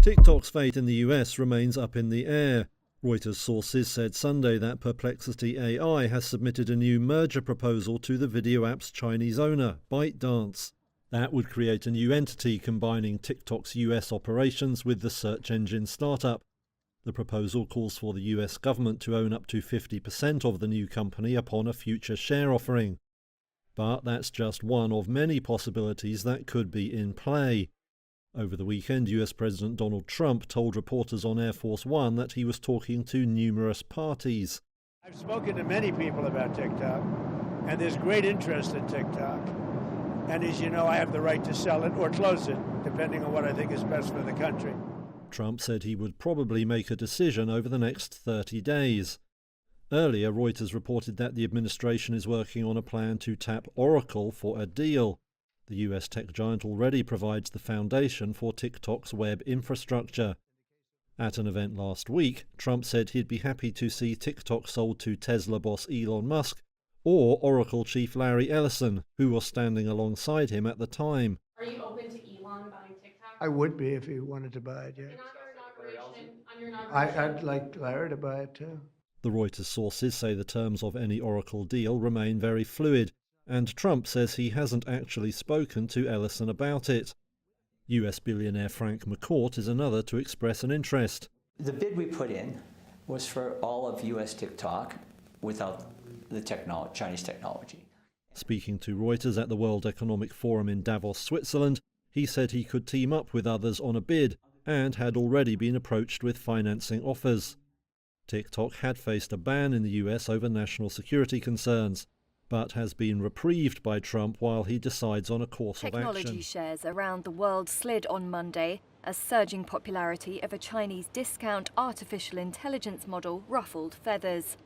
TikTok's fate in the US remains up in the air. Reuters sources said Sunday that Perplexity AI has submitted a new merger proposal to the video app's Chinese owner, ByteDance. That would create a new entity combining TikTok's US operations with the search engine startup. The proposal calls for the US government to own up to 50% of the new company upon a future share offering. But that's just one of many possibilities that could be in play. Over the weekend, US President Donald Trump told reporters on Air Force One that he was talking to numerous parties. I've spoken to many people about TikTok, and there's great interest in TikTok. And as you know, I have the right to sell it or close it, depending on what I think is best for the country. Trump said he would probably make a decision over the next 30 days. Earlier, Reuters reported that the administration is working on a plan to tap Oracle for a deal. The US tech giant already provides the foundation for TikTok's web infrastructure. At an event last week, Trump said he'd be happy to see TikTok sold to Tesla boss Elon Musk or Oracle chief Larry Ellison, who was standing alongside him at the time. Are you open to Elon buying TikTok? I would be if he wanted to buy it, yeah. On your inauguration. I'd like Larry to buy it too. The Reuters sources say the terms of any Oracle deal remain very fluid, and Trump says he hasn't actually spoken to Ellison about it. US billionaire Frank McCourt is another to express an interest. The bid we put in was for all of US TikTok without the Chinese technology. Speaking to Reuters at the World Economic Forum in Davos, Switzerland, he said he could team up with others on a bid and had already been approached with financing offers. TikTok had faced a ban in the US over national security concerns, but has been reprieved by Trump while he decides on a course of action. Technology shares around the world slid on Monday as surging popularity of a Chinese discount artificial intelligence model ruffled feathers.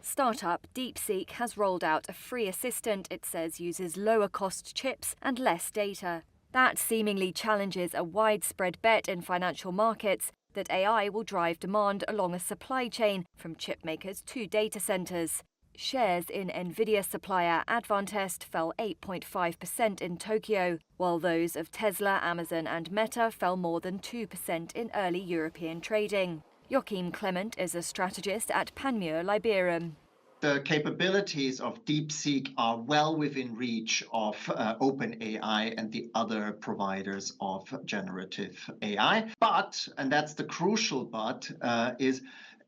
Startup DeepSeek has rolled out a free assistant it says uses lower-cost chips and less data. That seemingly challenges a widespread bet in financial markets that AI will drive demand along a supply chain from chip makers to data centers. Shares in Nvidia supplier Advantest fell 8.5% in Tokyo, while those of Tesla, Amazon and Meta fell more than 2% in early European trading. Joachim Clement is a strategist at Panmure Liberum. The capabilities of DeepSeek are well within reach of OpenAI and the other providers of generative AI. But, and that's the crucial but, is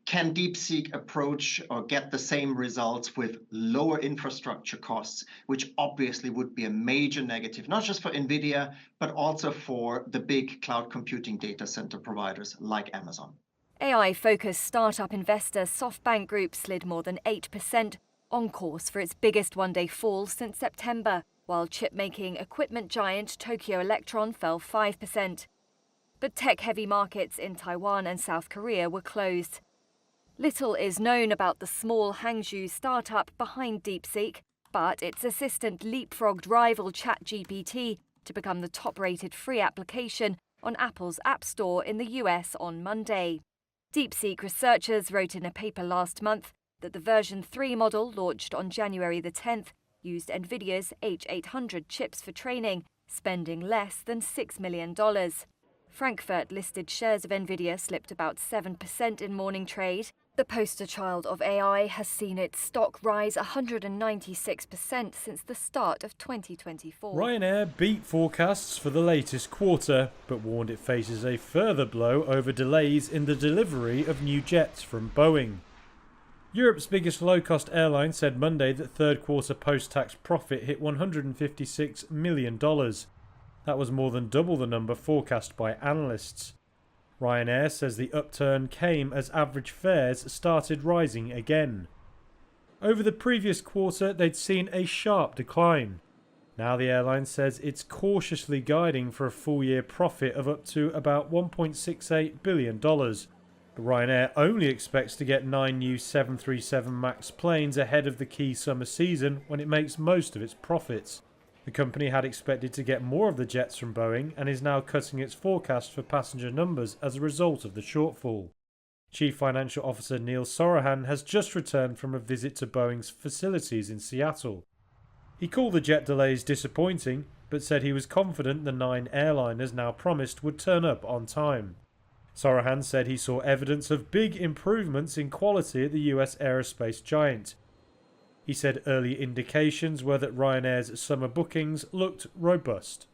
can DeepSeek approach or get the same results with lower infrastructure costs, which obviously would be a major negative, not just for NVIDIA, but also for the big cloud computing data center providers like Amazon. AI-focused startup investor SoftBank Group slid more than 8%, on course for its biggest one-day fall since September, while chip-making equipment giant Tokyo Electron fell 5%. But tech-heavy markets in Taiwan and South Korea were closed. Little is known about the small Hangzhou startup behind DeepSeek, but its assistant leapfrogged rival ChatGPT to become the top-rated free application on Apple's App Store in the US on Monday. DeepSeek researchers wrote in a paper last month that the version 3 model launched on January the 10th used NVIDIA's H800 chips for training, spending less than $6 million. Frankfurt-listed shares of NVIDIA slipped about 7% in morning trade. The poster child of AI has seen its stock rise 196% since the start of 2024. Ryanair beat forecasts for the latest quarter, but warned it faces a further blow over delays in the delivery of new jets from Boeing. Europe's biggest low-cost airline said Monday that third-quarter post-tax profit hit $156 million. That was more than double the number forecast by analysts. Ryanair says the upturn came as average fares started rising again. Over the previous quarter, they'd seen a sharp decline. Now the airline says it's cautiously guiding for a full-year profit of up to about $1.68 billion. But Ryanair only expects to get 9 new 737 MAX planes ahead of the key summer season when it makes most of its profits. The company had expected to get more of the jets from Boeing and is now cutting its forecast for passenger numbers as a result of the shortfall. Chief Financial Officer Neil Sorahan has just returned from a visit to Boeing's facilities in Seattle. He called the jet delays disappointing, but said he was confident the 9 airliners now promised would turn up on time. Sorahan said he saw evidence of big improvements in quality at the US aerospace giant. He said early indications were that Ryanair's summer bookings looked robust.